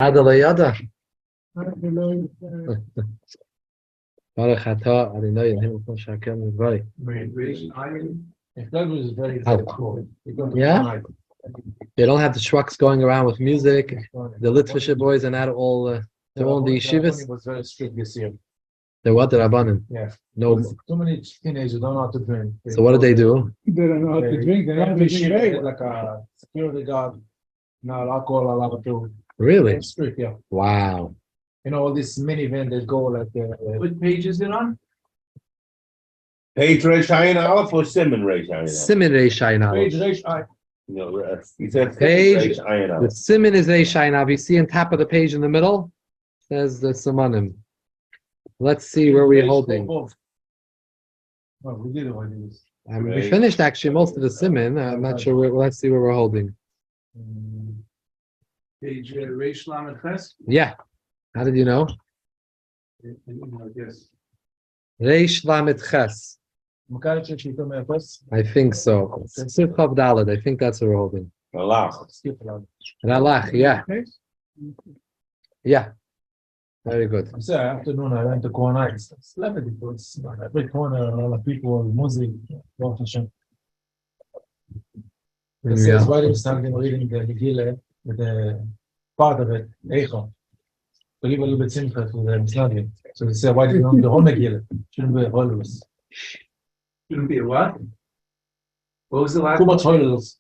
Adalayada. Baruch atah Adonai Eloheinu kol she'akem v'vay. Yeah? They don't have the trucks going around with music. The Litvisher boys are not all they're all in the yeshivas. Was very strict this year. They're what? They're Rabbanim. Yeah. No. Too many teenagers don't know how to drink. So what do they do? They don't know how to drink. They don't have to drink. Like a security guard. No alcohol allowed to. Really? It's strict, yeah. Wow. You know, all these minivan that go like What page is it on? Page Reish Ayin Aleph or Simon Reish Ayin Aleph? Simon Reish Ayin Aleph. page Reish I. No, he said Page- Reish Ayin The Aleph. Simon is Reish Ayin Aleph. You see on top of the page in the middle? Says the Simanim. Let's see where we're holding. Oh, we did it like this. We Right. finished actually most of the Simon. I'm not sure where, let's see where we're holding. Page Reish Lamed Ches? Yeah. How did you know? Yes. Reish Lamed Ches. Makalich she told me first. I think so. Sivchav Daled. I think that's where we're holding. Allah. Skip it out. Ralach, yeah. Yeah. Very good. I'm saying afternoon I went to corner. It's 11 because every corner a lot of people music. Baruch Hashem. It says why they started reading the Megillah with the part of it, Eicha. To give a little bit simcha to the Muslim. So they say why do you know the whole Megillah? Shouldn't be Holus. Shouldn't be a what? What was the last? Too much Holus.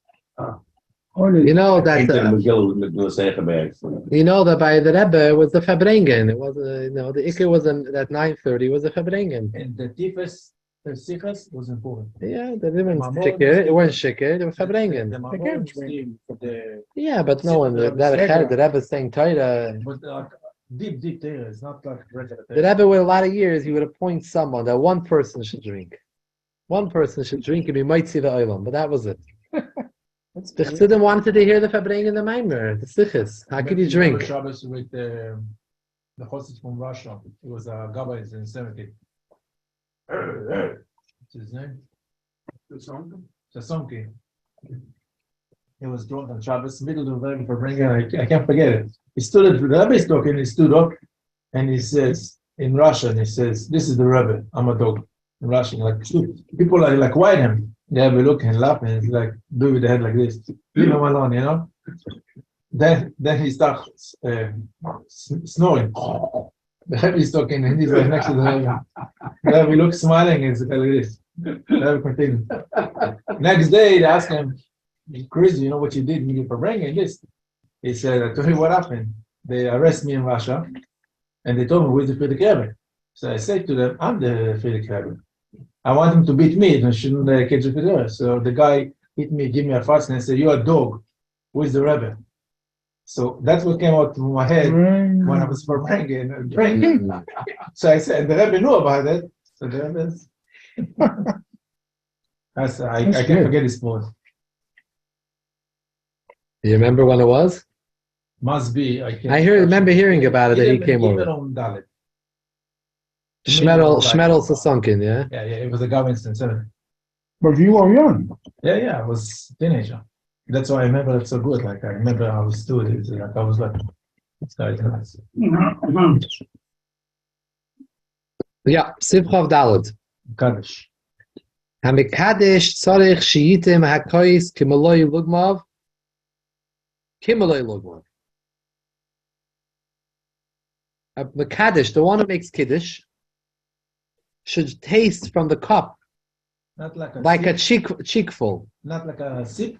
You know that Ain't the Megillah with the Seicha bags. you know that by the Rebbe was the Fabrengen. It was the Iker was at 9:30 was the Fabrengen. And the Tifus, the Sichas was important. Yeah, they didn't Mamon shikir. It was- wasn't shikir. They were The Fabrengen. Mamon stream for the Yeah, but no one. The Rebbe saying Torah. but deep there. It's not like regular. The Rebbe with a lot of years, he would appoint someone that one person should drink. One person should drink and we might see the oilam, but that was it. The Chassidim wanted to hear the Fabrengen the Maimer, the Sichis. How could you drink? Shabbos with the Chassid from Russia. It was a Gabbai in 70. What's his name? Sasonki. He was drunk on Shabbos, middle of the night for bringing. I can't forget it. He stood at the Rebbe's talking. He stood up, and he says in Russian, he says, "This is the Rebbe. I'm a dog." In Russian, like people are like, "Why him?" They have a look and laugh, and it's like do with the head like this. Leave him alone, you know. Then he starts snoring. The Rebbe is talking, and he's like next to the Rebbe. The Rebbe looks smiling, and it's like this. The Rebbe continues. Next day, they ask him, "Crazy, you know what you did? You for bringing this?" He said, "I told you what happened. They arrest me in Russia, and they told me who's the Frierdiker Rebbe." So I said to them, "I'm the Frierdiker Rebbe. I want him to beat me, and shouldn't catch the Frierdiker." So the guy hit me, give me a fuss, and I said, "You're a dog. Who is the Rebbe?" So that's what came out from my head when I was for bringing. So I said, and the Rebbe knew about it. So the Rebbe's. I can't forget this point. Do you remember when it was? Must be. I remember hearing about it that he came over. Shmerel Sasonkin, yeah? Yeah, it was a government center. But you were young. Yeah, I was a teenager. That's why I remember it so good. Like I remember I was doing it. Like I was like, this guy is nice. Yeah, Sivchav Daled. Kaddish. Hamikadesh tzarich sheyitim hakois kimaloi lugmav. Kimaloi lugmav. The Kaddish, the one who makes Kiddush, should taste from the cup Not like a like sip, a cheekful. not like a sip,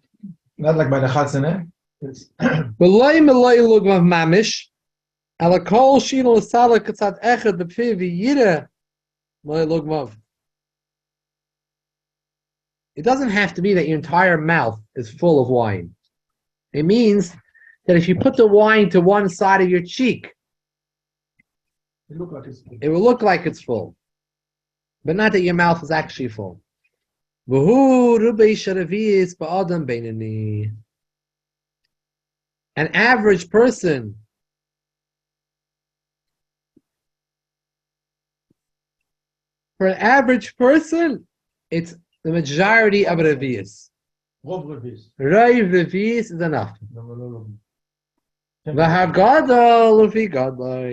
not like by the Chatzane. Beloi meloi lugmav mamish. Ala kol shino l'sala katzat echad b'pir v'yira meloi lugmav. It doesn't have to be that your entire mouth is full of wine. It means that if you put the wine to one side of your cheek, It looked like it's it will look like it's full, but not that your mouth is actually full. An average person it's the majority of revius. Rov Revis. Raiv revius is enough.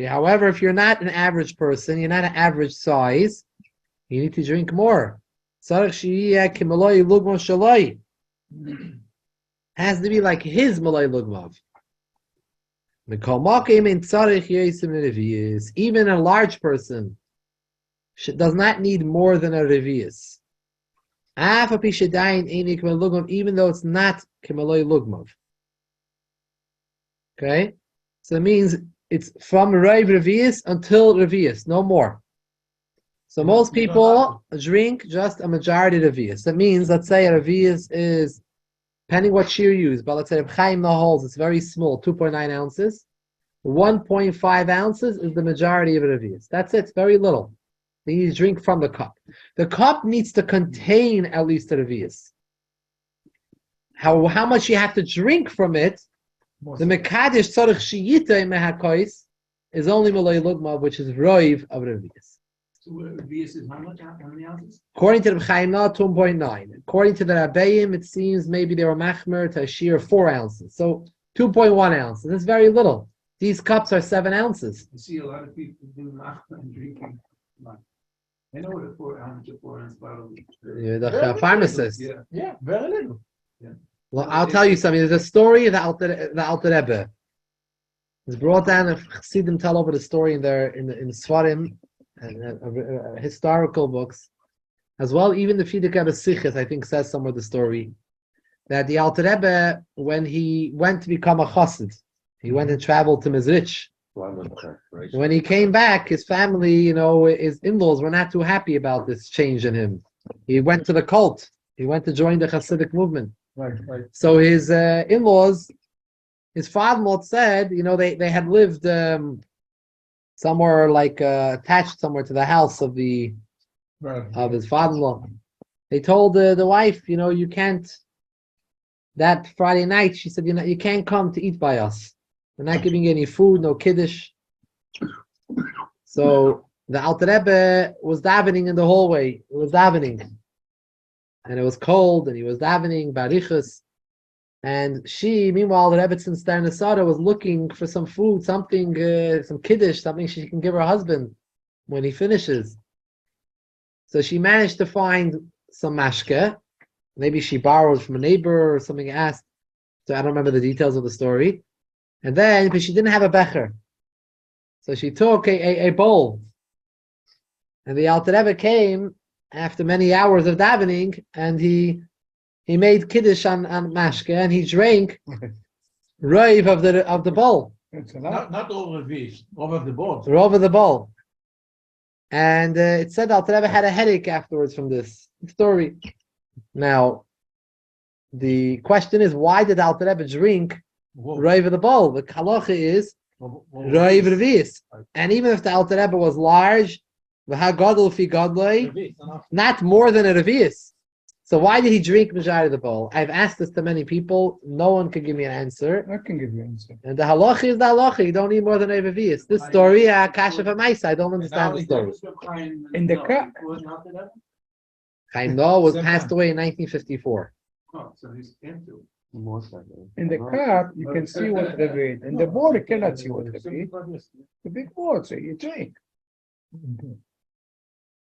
However, if you're not an average person, you're not an average size, you need to drink more. Has to be like his malay lugmav. Even a large person does not need more than a revius. Even though it's not kimaloi lugmav. Okay? So it means it's from Reiv Revius until Revius, no more. So most people drink just a majority of Revius. That means, let's say a Revius is, depending what shear you use, but let's say Chaim no holds, it's very small, 2.9 ounces. 1.5 ounces is the majority of a Revius. That's it, it's very little. Then you drink from the cup. The cup needs to contain at least a Revius. How much you have to drink from it, the Mekadesh Tzarech Shiyita in Mehakois is only Malay Lugma, which is Roiv of Revius. So Revius is how many ounces? According to the Chaim Na, 2.9. According to the Rabbeim, it seems maybe they were Machmer to a shear 4 ounces. So 2.1 ounces. That's very little. These cups are 7 ounces. You see a lot of people doing machmer and drinking. I know what a 4 ounce bottle is. The pharmacist. Yeah, very little. Well, I'll tell you something. There's a story of the Alter Rebbe. It's brought down. I've seen them tell over the story in the Svarim and historical books, as well. Even the Fidik Rebbe Sichas, I think, says somewhere the story that the Alter Rebbe, when he went to become a chassid, he went and traveled to Mezrich. When he came back, his family, his in-laws were not too happy about this change in him. He went to the cult. He went to join the Hasidic movement. Right. So his in-laws, his father-in-law said, they had lived somewhere like attached somewhere to the house of his father-in-law. They told the wife, you can't. That Friday night, she said, you can't come to eat by us. We're not giving you any food, no Kiddush. So the Alter Rebbe was davening in the hallway. He was davening. And it was cold, and he was davening, barichas. And she, meanwhile, the Rebbetzin Stern Asada was looking for some food, something, some Kiddush, something she can give her husband when he finishes. So she managed to find some mashke. Maybe she borrowed from a neighbor or something, asked. So I don't remember the details of the story. And then, because she didn't have a becher, so she took a bowl. And the Alter Rebbe came after many hours of davening, and he made kiddush on mashke, and he drank raiv of the bowl. Not over the over the bowl. Over the bowl. And it said Alter Rebbe had a headache afterwards from this story. Now, the question is, why did Alter Rebbe drink raiv of the bowl? The halacha is raiv revius. And even if the Alter Rebbe was large, not more than a revius. So why did he drink majority of the bowl? I've asked this to many people. No one can give me an answer. I can give you an answer. And the halacha is the halacha. You don't need more than a revius. This story, kasha v'maisa. I don't understand the story. In the cup. Chaim Noah was passed away in 1954. Oh, so he's into. In the cup, you can see what they read. In the board, you cannot see what they read. The big board, so you drink.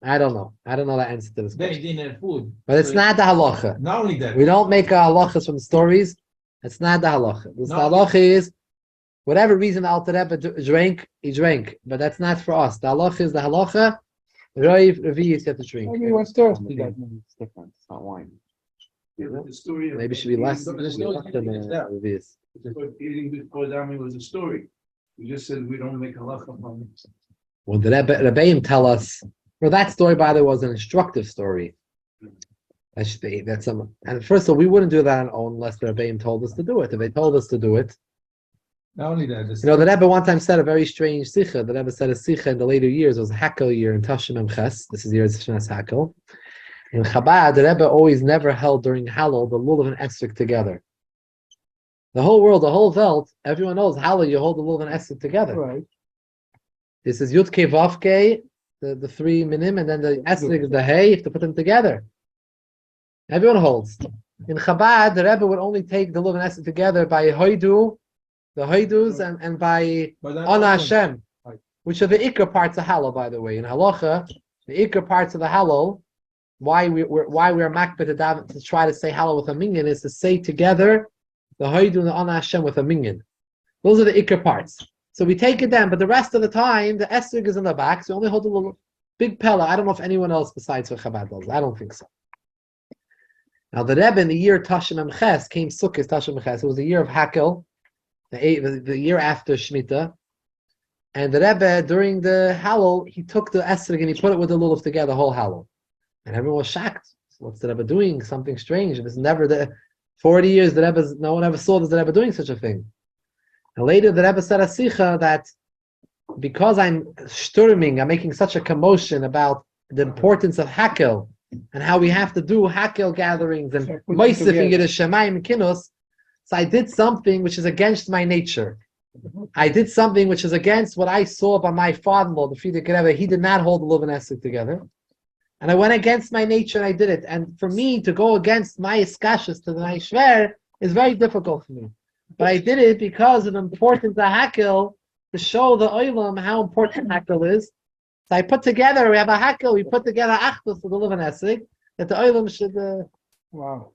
I don't know. I don't know the answer to this They question. didn't have food. But it's not the halacha. Not only that. We don't make halachas from stories. It's not the halacha. The halacha is, whatever reason the Alter Rebbe drank, he drank. But that's not for us. The halacha is the halacha. Raiv, revius, you have to drink. Maybe he was thirsty that night. It's different. It's not wine. The story of Maybe it should be less than There's no revius. eating before Dami was a story. We just said we don't make halacha from it. Well, the Rebbeim tell us. Well, that story, by the way, was an instructive story. That's some. And first of all, we wouldn't do that on our own unless the Rebbeim told us to do it. If they told us to do it, Not only that. the Rebbe one time said a very strange sicha. The Rebbe said a sicha in the later years. It was Hakel year in Tashim Ches. This is the year of Shnas Hakel. In Chabad, the Rebbe always never held during Hallel the lulav and esrog together. The whole world, the whole Welt, everyone knows Hallel. You hold the lulav and esrog together. Right. This is Yud Kei Vav Kei, the three minim, and then the esrog is the hay. You have to put them together. Everyone holds. In Chabad, the Rebbe would only take the lulav and esrog together by hoidu, the Haidus, and by But then Ana also- Hashem, Right. which are the Ikar parts of Halal, by the way. In Halacha, the Ikar parts of the Halal, why we're makbet to try to say Halal with a minyan is to say together the Haidu and the Ana Hashem with a minyan. Those are the Ikar parts. So we take it down, but the rest of the time, the Esrig is in the back, so we only hold a little big Pella. I don't know if anyone else besides for Chabad does. I don't think so. Now the Rebbe in the year Tashim Emches came Sukkot Tashim Emches. It was the year of Hakel, the year after Shemitah. And the Rebbe, during the Halal, he took the Esrig and he put it with the Lulav together, the whole Halal. And everyone was shocked. What's the Rebbe doing? Something strange. And it's never 40 years, no one ever saw the Rebbe doing such a thing. And later the Rebbe said a sicha that because I'm making such a commotion about the importance of Hakel and how we have to do Hakel gatherings and Moisef and Yiddish Shemayim and Kinnos, so I did something which is against my nature. I did something which is against what I saw by my father-in-law, the Frierdiker Rebbe. He did not hold the Luv and Esek together. And I went against my nature and I did it. And for me to go against my iskashas to the Naishver is very difficult for me. But I did it because of the importance of Hakel to show the Olam how important Hakel is. So I put together, we have a Hakel, we put together Achtos for the Luv and Esek, that the Olam should... Wow.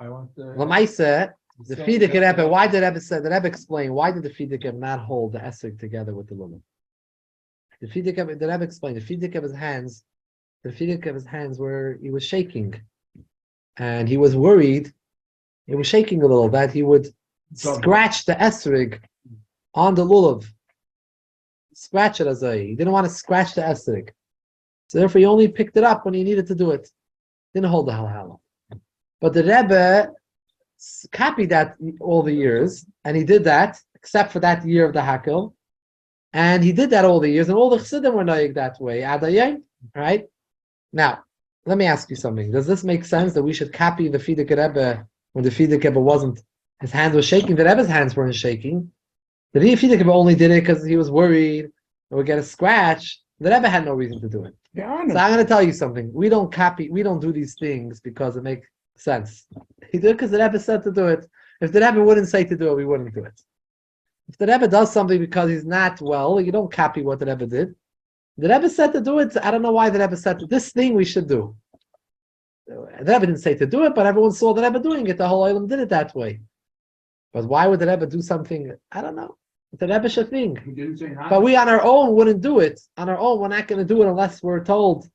I want Lamaisa, the Frierdiker Rebbe, why did the Rebbe explain, why did the Frierdiker Rebbe not hold the Esek together with the Luv? The Rebbe explained, the Frierdiker Rebbe's hands were, he was shaking. And he was worried, he was shaking a little, that he would scratch the esrig on the lulav. Scratch it as he didn't want to scratch the esrig. So therefore he only picked it up when he needed to do it. Didn't hold the halal. But the Rebbe copied that all the years, and he did that, except for that year of the Hakel. And he did that all the years, and all the Chassidim were noyig that way. Adayim, right? Now, let me ask you something. Does this make sense that we should copy the Frierdiker Rebbe when the Frierdiker Rebbe wasn't, his hands were shaking, the Rebbe's hands weren't shaking? The Frierdiker Rebbe only did it because he was worried it would get a scratch. The Rebbe had no reason to do it. So I'm going to tell you something. We don't do these things because it makes sense. He did it because the Rebbe said to do it. If the Rebbe wouldn't say to do it, we wouldn't do it. If the Rebbe does something because he's not well, you don't copy what the Rebbe did. The Rebbe said to do it. I don't know why the Rebbe said this thing we should do. The Rebbe didn't say to do it, but everyone saw the Rebbe doing it. The whole Olam did it that way. But why would the Rebbe do something? I don't know. The Rebbe should think. He didn't say nothing. But we on our own wouldn't do it. On our own, we're not going to do it unless we're told.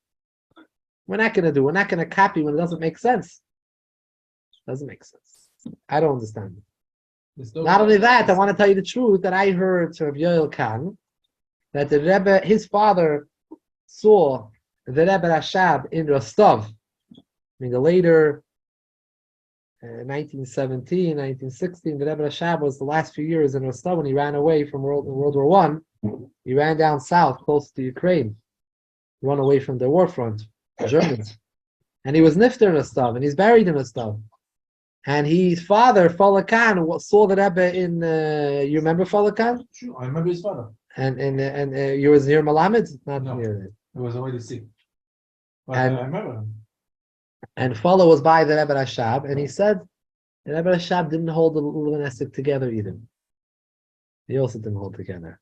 We're not going to do it. We're not going to copy when it doesn't make sense. It doesn't make sense. I don't understand. Not only that, I want to tell you the truth that I heard from Yoel Khan that the Rebbe, his father, saw the Rebbe Rashab in Rostov. I mean, the later 1917, 1916, the Rebbe Rashab was the last few years in Rostov when he ran away from World War I. He ran down south, close to Ukraine, run away from the war front, the Germans. And he was nifter in Rostov, and he's buried in Rostov. And his father, Fala Khan, saw the Rebbe in, you remember Fala Khan? Sure, I remember his father. And you was near Malamed? Not No. near it. He was already sick. But And- I remember him. And Fala was by the Rebbe Rashab, and he said the Rebbe Rashab didn't hold the Lulav and Esek together either. He also didn't hold together.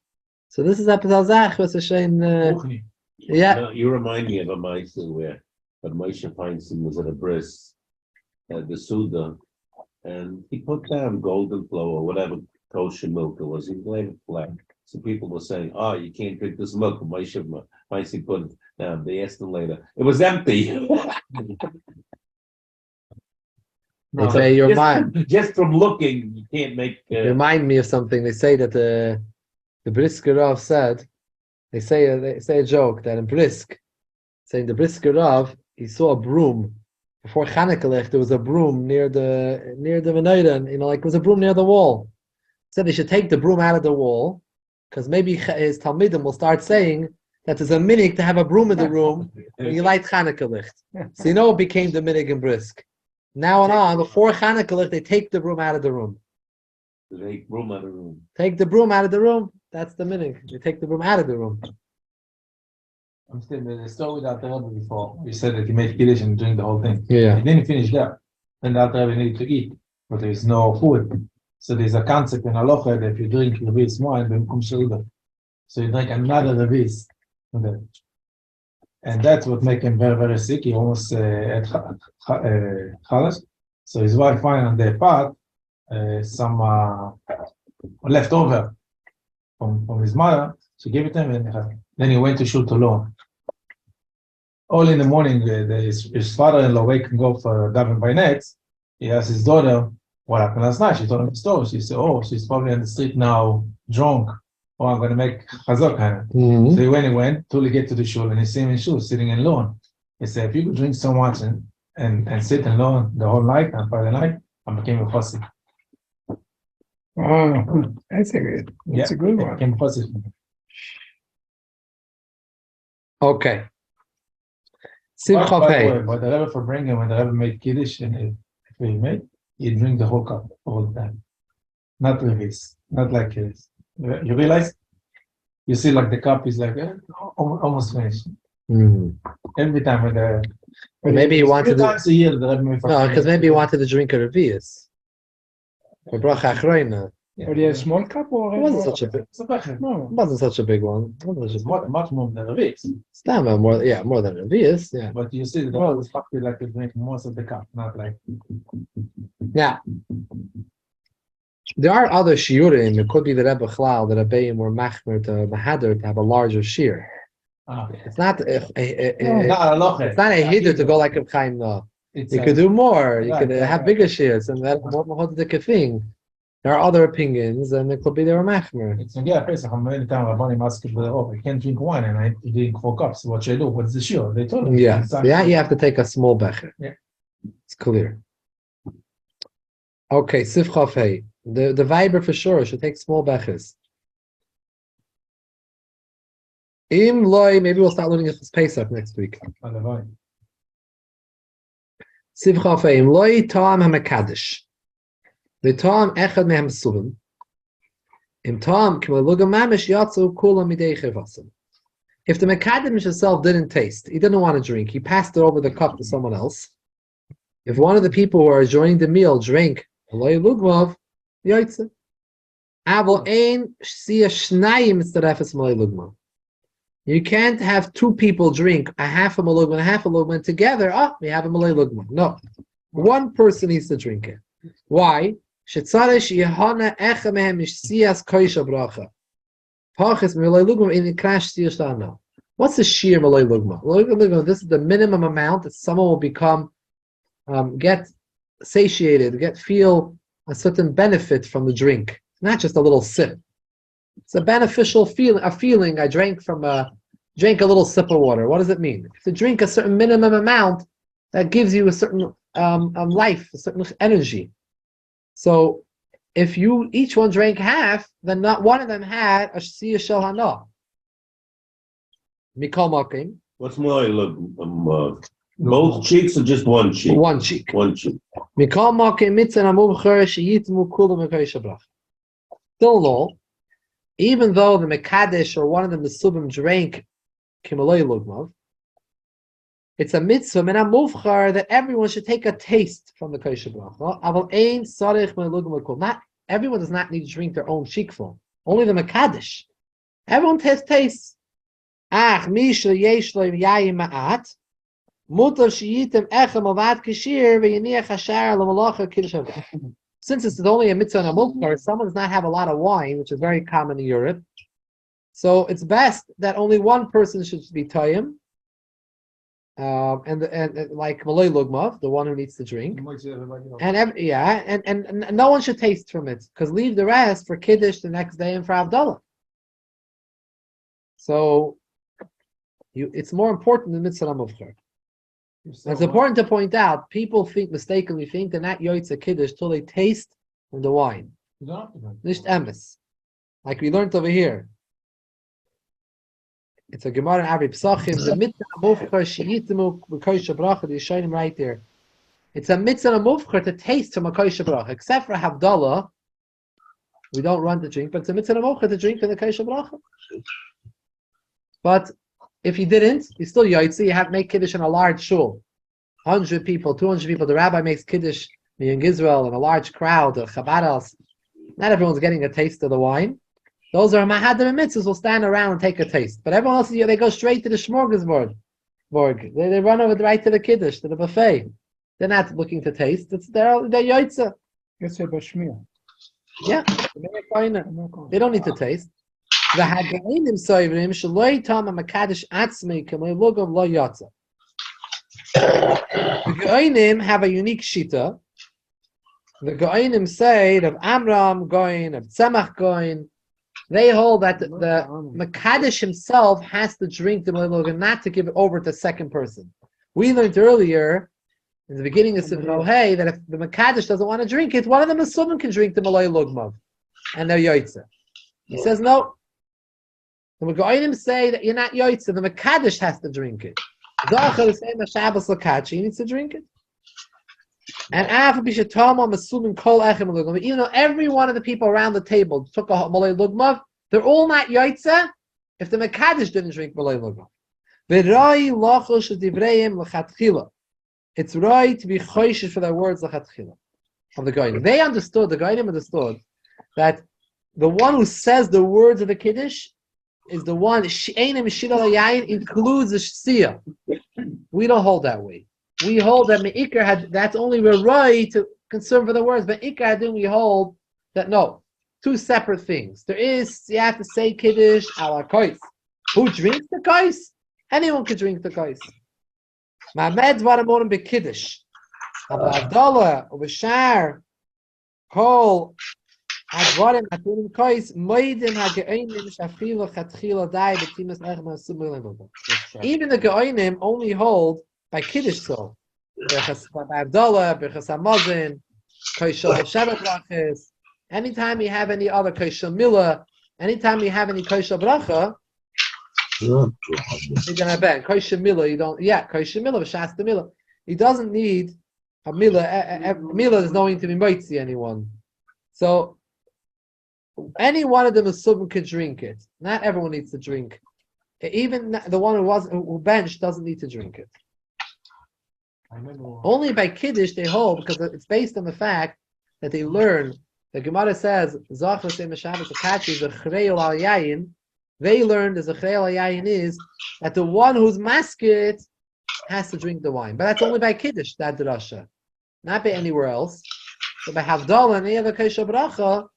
So this is Apazazach, was a shame. Ruchni. Yeah. You remind me of a Meister where Moshe Feinstein was at a bris at the Suda, and he put down golden flow or whatever kosher milk it was. He laid it flat. So people were saying, "Oh, you can't drink this milk." Moshe Feinstein put it down. They asked him later. It was empty. They say your mind. Just from looking, you can't make. Remind me of something. They say that the Brisker Rav said. They say a joke that in Brisk, saying the Brisker Rav, he saw a broom before Chanukah. There was a broom near the Menorah, like it was a broom near the wall. Said they should take the broom out of the wall because maybe his Talmidim will start saying that there's a minig to have a broom in the room when you light Chanukah licht. So it became the minig in Brisk. Now on, before Chanukah licht, they take the broom out of the room. Take room out of the room. Take the broom out of the room. That's the minig. You take the broom out of the room. I'm still the story with Alter Rebbe before. We said that he made Kiddush and drink the whole thing. Yeah. He didn't finish that. Then the Alter Rebbe needed to eat. but there is no food. So there's a concept in halacha that if you drink revis wine, b'mkum seuda. So you drink another revis. And that's what makes him very, very sick. He almost had Halachos. So his wife found on their pot some leftover from his mother. She gave it to him, and then he went to shoot alone. All in the morning, his father-in-law wake and go for daven by nets. He asked his daughter what happened last night. She told him the story. She said, "Oh, she's probably on the street now, drunk. Oh, I'm going to make chazak kind of." Mhm. So when he went, till he get to the shul, and he see him in shul sitting in lawn. He said, "If you could drink so much and sit in lawn the whole night and Friday night, I became a fussy." Wow, that's a good I one. became a fussy. Okay. By Simcha the Pei. way, but the Rebbe for bringing when the Rebbe made Kiddush, and if he made, he drink the whole cup all the time. Not revis, not like Kiddush. You realize? You see, like the cup is like almost finished. Mhm. Every time with the. Maybe he wanted few to. times a year the Rebbe made for No, because maybe he wanted to drink a revius. A bracha achroina. Or do you have a small cup or? It wasn't such a big. It's a becher. No. It wasn't such a big one. It wasn't It's such a big much more than revis. Stama, more than revius. Yeah. But you see, the Well, Rebbe is probably like to drink most of the cup, not like. Now, there are other shiurim. It could be the Rebbe Chlal, the Rebbeim were machmer to Mahader to have a larger shiur. It's not. It's not a hider to go like a Chaim. No, you could do more. You could have bigger shiurs, and that's more the thing. There are other opinions, and it could be they were machmer. It's in Pesach. How many times Rabbanim asked for the I can't drink wine, and I have to drink 4 cups. What should I do? What's the shiur? They told him. Yeah, you have to take a small becher. Yeah. It's clear. Okay, Sifchaf Hey. The Viber for sure should take small bechers. Im loy, maybe we'll start learning this Pesach next week. Sifchaf Hey. Im loy ta'am hamakadosh. The ta'am echad mehem suvim. Im ta'am k'malugam mamish yatzu kula midei chevasim. If the Mekadesh himself didn't taste, he didn't want to drink, he passed it over the cup to someone else. If one of the people who are enjoying the meal drank, you can't have 2 people drink a half a malugma and a half a lugma, and together, we have a malay lugma. No. One person needs to drink it. Why? What's the sheer malay lugma? This is the minimum amount that someone will become get satiated, feel a certain benefit from the drink, not just a little sip. It's a beneficial feeling. I drank a little sip of water. What does it mean? To drink a certain minimum amount that gives you a certain life, a certain energy. So if you each one drank half, then not one of them had a shia shel hana. Mikol makim. What's more, both cheeks or just one cheek? One cheek. One cheek. Mikol makim mitzan amuvcher sheyitmu kulam mekayisha brach. Still no. Even though the Mekadesh or one of the Mesubim drank Kimalay Lugmav, it's a mitzvah min amuvchar that everyone should take a taste from the Kosher Bracha. Aval ein sarich min lugmav. Not everyone does not need to drink their own cheekful. Only the Mekadesh. Everyone tastes. Ach misha yesh lo yayim ma'at. Mutar sheyitem echem avad kashir v'yiniach hashar l'malacha kiddush. Since it's only a mitzvah and a mukar, someone does not have a lot of wine, which is very common in Europe. So it's best that only one person should be tayyim, and like malay lugmav, the one who needs to drink, and no one should taste from it, because leave the rest for kiddush the next day and for Havdalah. So it's more important than mitzvah muvchar. It's important to point out, people mistakenly think they're not yoytze kiddush till they taste from the wine. Nicht emes. Like we learned over here. It's a Gemara in Avi Psachim, the mitzvah muvchar sheyitmu b'kosher bracha, the Yishanim right there. It's a mitzvah muvchar to taste from a kosher bracha. Except for Havdalah, we don't run to drink, but it's a mitzvah muvchar to drink from the kosher bracha. But if you didn't, you still yaitzi. You have to make kiddush in a large shul, 100 people, 200 people. The rabbi makes kiddush in Israel in a large crowd of Chabadas, not everyone's getting a taste of the wine. Those are Mahadim and Mitzvahs will stand around and take a taste. But everyone else, they go straight to the Smorgasbord. They run over right to the Kiddush, to the buffet. They're not looking to taste. They're Yoitza. It's a bashmir. Yeah. They don't need to taste. The Hagainim Soivrim Shaloi Tama Makadish Atzmi Kamei Logam Lo Yatza. The Gainim have a unique shita. The Gainim say of Amram Goin, of Tzemach Goin, they hold that the Makadish himself has to drink the Malay not to give it over to the second person. We learned earlier in the beginning of Sivno Hey that if the Makadish doesn't want to drink it, one of them Masubim can drink the Malay Lugmav and they're Yoitza. He says no. The Gainim say that you're not Yoitza, the Makadish has to drink it. Zachar is saying the Shabbos Lakachi, he needs to drink it. And even though every one of the people around the table took a Malay Lugmav, they're all not Yoitza if the Makadish didn't drink Malay Lugmav. It's right to be choishish for their words Lachatchila of the Gainim. The Gainim understood that the one who says the words of the Kiddush is the one, includes the Shia. We don't hold that way. We hold that Me'ikar that's only we're right to concern for the words, but Ikar Hadin we hold that no, two separate things. You have to say Kiddush ala kois. Who drinks the kois? Anyone can drink the kois. Ma'amed v'aramonim beKiddush. Abadallah, Ubashar, Kol, Advarim, Aturim kois, Moedim ha'ge'onim shafilo chatchila dai b'timas echma sumilim. Even the ge'onim only hold by Kiddush so. Berchas Abdallah, Berchas Hamazon, Koishal Shabbat Brachas. Anytime you have any other Koishal Milah, anytime you have any Koishal Bracha, you're gonna ban Koishal Milah. You don't, Koishal Milah, Shasta Milah. He doesn't need a Milah. Milah is going to be Moitzi anyone. So any one of them is Subim could drink it. Not everyone needs to drink. Even the one who benched doesn't need to drink it. Only by Kiddush they hold because it's based on the fact that they learn. The Gemara says, they learned as a Chreil al Yayin is that the one who's masket has to drink the wine. But that's only by Kiddush, that drasha. Not by anywhere else. So by Havdalah and any other Kaisha Bracha,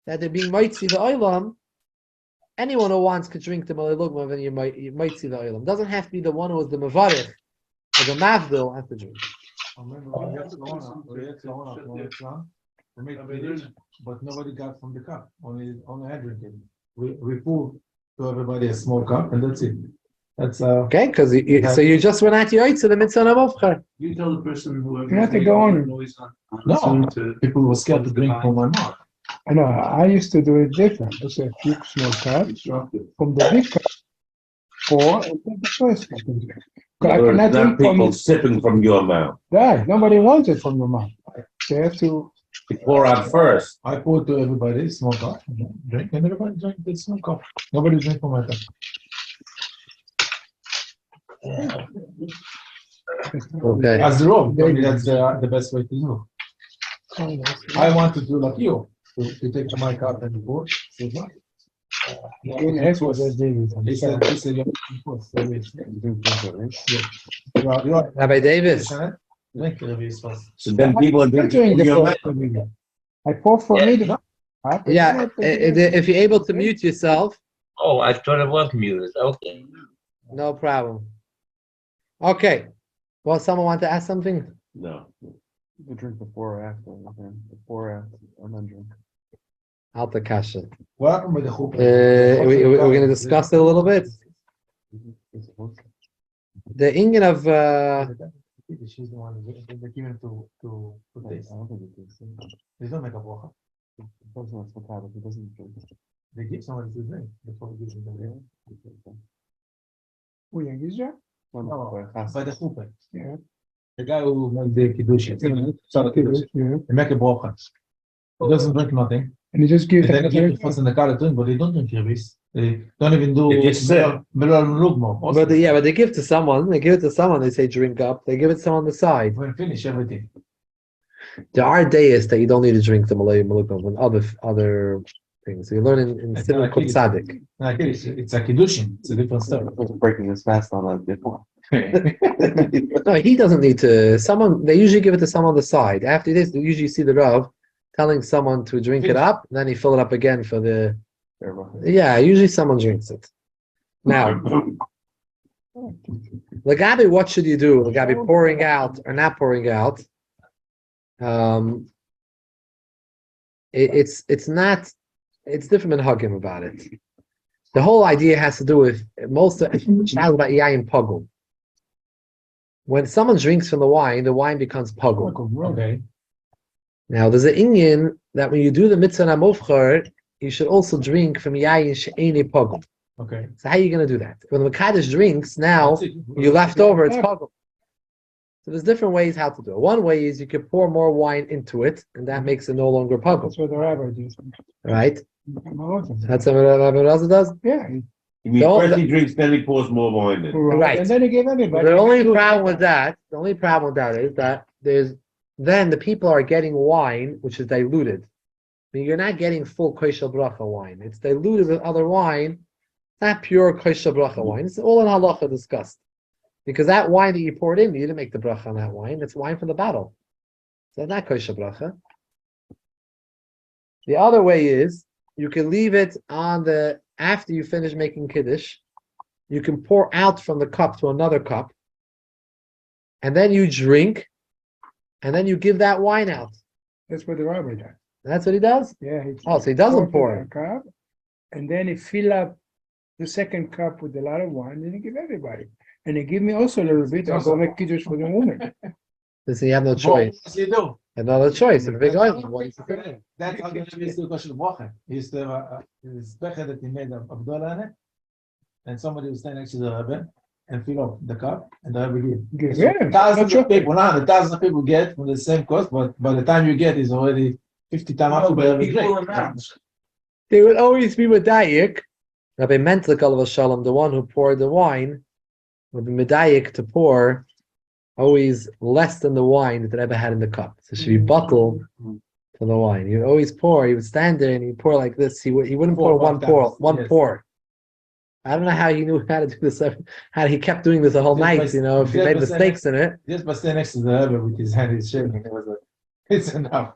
that they're being Moitzi the Oilam, anyone who wants could drink the Malay Lugmav and you might see the Oilam. It doesn't have to be the one who is the Mavarich. Or the Mavdil has to drink. But nobody got from the cup. Only I drink it. We pour to everybody a small cup, and that's it. That's okay. Because so you just went at your to the mitzvah of You tell the person who you have to go on. No, people were scared to drink from my mouth. I know. I used to do it different. I say a few small cups from the big cup, pour and take the first cup and drink. I cannot drink people sipping from your mouth. Yeah, nobody wants it from your mouth. They have to. You pour out first. I pour to everybody small cup, drink, and everybody drink the small cup. Nobody drink from my cup. Okay. As the robe, that's the best way to do. I want to do like you. To take my cup and pour. He said, Rabbi Davis. So then people are drinking from your mouth. I pour for me. Yeah, if you're able to mute yourself. Oh, I thought it was muted. Okay. No problem. Okay. Well, someone want to ask something? No. You can drink before or after. Before or after, and then drink. Alta Kasha. What happened with the hoop? We're going to discuss it a little bit. The Inyan of She's the one they give him to taste. I don't think it is. They don't make a bracha. It doesn't drink. They give someone to drink before they give them the drink. Who in Israel? No, by the chuppah. Yeah. The guy who made the Kiddush. Yeah. They make a bracha. He doesn't drink nothing. And he just gives And then give the in the car to drink, but they don't drink Kirvis. They don't even do They just sip. but they give to someone. They give it to someone. They say drink up. They give it to someone on the side. When finish everything. There are days that you don't need to drink the Malay Malukum and other things. So you learn in It's Simon not Kod Kiddush. Tzaddik. Like it's a Kiddushin. It's a different story. Breaking his fast on that different. No, he doesn't need to. Someone they usually give it to someone on the side. After this, you usually see the Rav telling someone to drink it up, and then he fill it up again for the. Yeah, usually someone drinks it. Now, Lagabi, what should you do? Lagabi, pouring out or not pouring out? It's not. It's different than Hagim about it. The whole idea has to do with most of about yayin pogum. When someone drinks from the wine becomes pogum. Okay. Now, there's an Indian that when you do the mitzvah namofchar, you should also drink from yayin she'eni pogum. Okay. So how are you going to do that? When the Kaddish drinks, now you left over, it's pogum. So there's different ways how to do it. One way is you can pour more wine into it, and that makes it no longer pogum. That's what the rabbi does. Right? Right. That's what Rabbi Raza does? Yeah. You mean first he drinks, then he pours more wine in. Right. And then he gave everybody. The only problem with that is that then the people are getting wine which is diluted. I mean, you're not getting full kosher bracha wine. It's diluted with other wine. It's not pure kosher bracha wine. It's all in halacha discussed. Because that wine that you poured in, you didn't make the bracha on that wine. It's wine from the bottle. So it's not kosher bracha. The other way is you can leave it on after you finish making Kiddush, you can pour out from the cup to another cup, and then you drink, and then you give that wine out. That's what the rabbi does. That's what he does? Yeah. So he doesn't pour it. Cup, and then he fill up the second cup with a lot of wine, and he give everybody. And he give me also a little bit. I'll go make Kiddush for the woman. Listen, you have no choice. What you do? Another choice. It's a big island. That's how the Rebbe used to do Kosher Bracha. He used to have his becher that he made of Abdullah on it, and somebody would stand next to the Rebbe and fill up the cup, and the Rebbe give. Yeah, Thousands of people, thousands of people get from the same cost, but by the time you get, it's already 50 times after the Rebbe drink. They would always be medayik. Rabbi Mentlik Alav Shalom, the one who poured the wine, would be medayik to pour always less than the wine that the Rebbe had in the cup. So it should be bottled for the wine. He would always pour. He would stand there and he'd pour like this. He wouldn't pour one pour. I don't know how he knew how to do this. How he kept doing this the whole night. If he made mistakes in it. Just by standing next to the Rebbe with his hand is shaking, it was like, it's enough.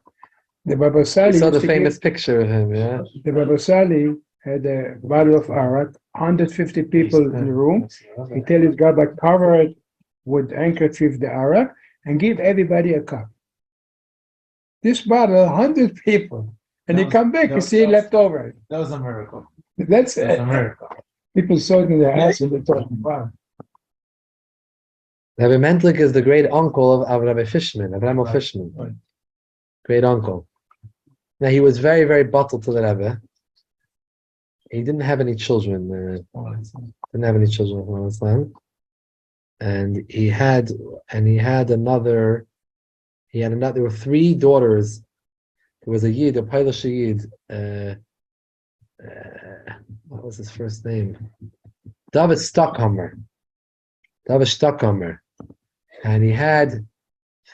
The Baba Sali You saw the famous picture of him, yeah. The Baba Sali had a bottle of arak, 150 people in the room. He tell his rabbi cover it with handkerchief the arak and give everybody a cup. This bottle, 100 people, and he come back, you see leftover. That was a miracle. That's That's a miracle. people saw it in their house and they talking about. Rabbi Mentlik is the great uncle of Rabbi Fishman, Avraham Right. Fishman. Right. Great uncle. Now he was very, very bottled to the Rebbe. He didn't have any children. Didn't have any children from Islam. And he had another. There were three daughters. There was a Yid, a Polish Yid. What was his first name? David Stockhammer. And he had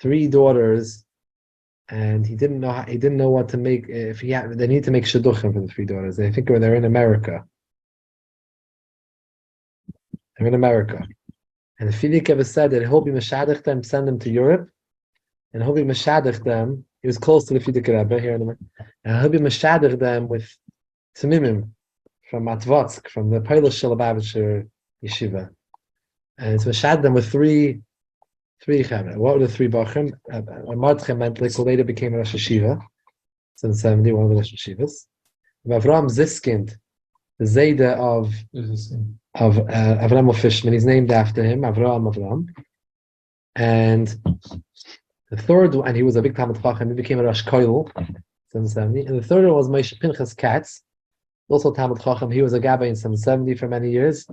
three daughters, and he didn't know what to make. They need to make shidduchim for the three daughters. I think they're in America. They're in America. And the Fidik ever said that he'll be mashadich them, send them to Europe, and he'll be mashadich them. He was close to the Fidik Rebbe here in America, and he'll be mashadich them with tzimimim from Matvotsk, from the Polish Lubavitcher yeshiva, and it's mashad them with three chavre. What were the three bachim? Mordechai Mentlik, who later became a Rosh Yeshiva, in 70, one of the Rosh Yeshivas. Avraham Ziskind, the Zayda of Avraham Fishman, he's named after him, Avraham. And the third one, and he was a big Talmud Chacham, he became a Rosh Koil, 770. And the third one was Moshe Pinchas Katz, also Talmud Chacham. He was a Gabbai in 770 for many years.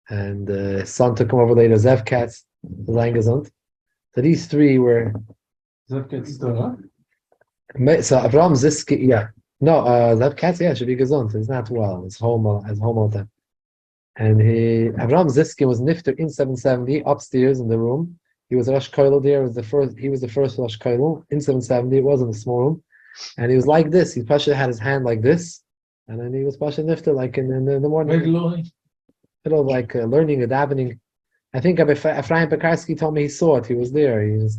And his son took him over later, Zev Katz, the Langezont. So these three were. Zev Katz still, huh? So Avraham Ziski, yeah. No, Zev Katz, yeah, should be gesund. He's not well. He's home all the time. And Avraham Ziski was nifter in 770 upstairs in the room. He He was a Rosh Koilel there. He was the first Rosh Koilel in 770. It was in a small room, and he was like this. He Pasha had his hand like this, and then he was Pasha Nifta like in the morning. Middle of like learning and davening. I think Ephraim Pekarski told me he saw it. He was there. He was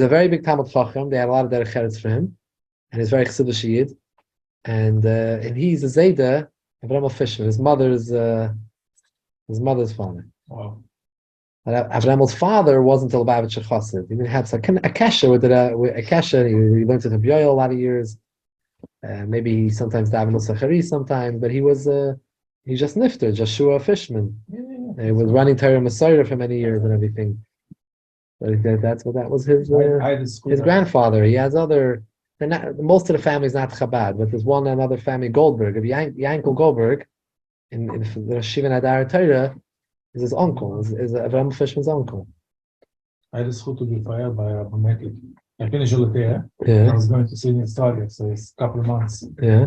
a very big Talmud Chacham. They had a lot of derech eretz for him, and he's very Chassidish Yid. And he's a Zayda, Avraham Fishman, his mother's father. Wow. But Avramel's father wasn't a Lubavitcher Chassid. He didn't have a kesha with a kesha. He learned it in Bioil a lot of years. Maybe he sometimes davened Sachari sometimes, but he was just nifter, Joshua Fishman. He was running Torah Messiah for many years and everything. But that was his grandfather. He has other. Most of the family is not Chabad, but there's another family, Goldberg. Yankel Goldberg, in the Shiva Nadar Torah, is his uncle, is Avram Fishman's uncle. I had the school to be fired by a romantic. I finished all the year. Yeah. I was going to sit in Australia, so it's a couple of months. Yeah.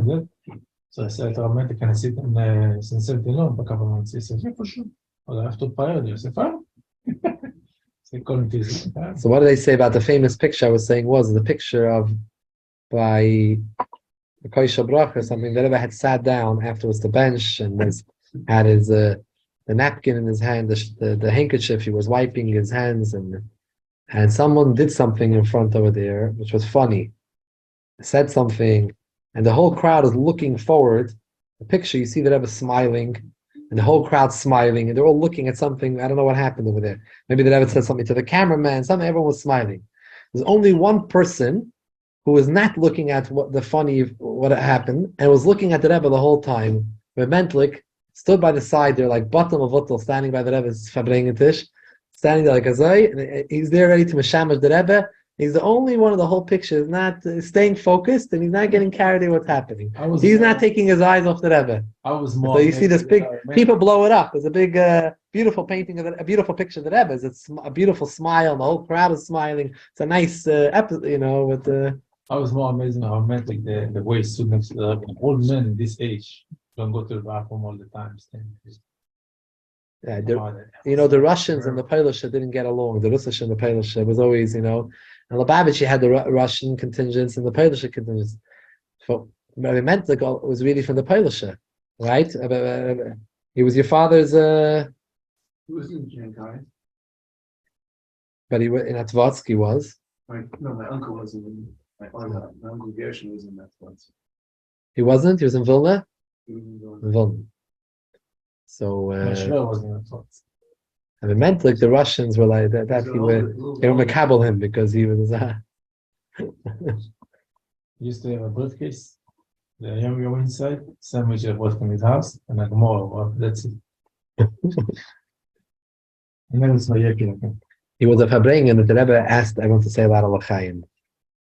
So I said to romantic, can I sit in Cincinnati alone for a couple of months? He said, yeah, for sure. Well, I have to fire you. I said, fine. So what do they say about the famous picture I was saying was the picture of by the Koisha Brach or something that ever had sat down afterwards the bench and had his the napkin in his hand, the handkerchief, he was wiping his hands and someone did something in front over there which was funny, said something, and the whole crowd is looking forward. The picture you see the Rebbe smiling and the whole crowd smiling and they're all looking at something. I don't know what happened over there. Maybe the Rebbe said something to the cameraman, everyone was smiling. There's only one person who was not looking at what happened, and was looking at the Rebbe the whole time. Reb Mentlik stood by the side there, like bottom of Uttal, standing by the Rebbe's Fabrengen Tish, standing there like a Zay, and he's there ready to Meshamash the Rebbe. He's the only one of the whole picture is not staying focused, and he's not getting carried away what's happening. He's not taking his eyes off the Rebbe. I was more. So you see this big, people blow it up. There's a big, beautiful painting of a beautiful picture of the Rebbe. It's a beautiful smile, and the whole crowd is smiling. It's a nice episode, with the. I was more amazing how romantic the way he stood next to the old men this age don't go to the bathroom all the time. Yeah, the Russians and the Polish didn't get along. The Russian and the Polish was always, and Lubavitch had the Russian contingents and the Polish contingents. So Rabbi Mentlik was really from the Polish, right? He was your father's. He was in Shanghai. But he was in Atvatsky was. My uncle was in. My uncle Gershon was in that once. He wasn't. He was in Vilna. He was in Vilna. So. Was in that once. And it meant like the Russians were like that. They were makabel him because he was. He used to have a briefcase. The young go inside, sandwich I bought from his house, and like more. That's it. And then it's my yaki. He was a Fabrengen that the Rebbe asked, I want to say a lot of L'chaim.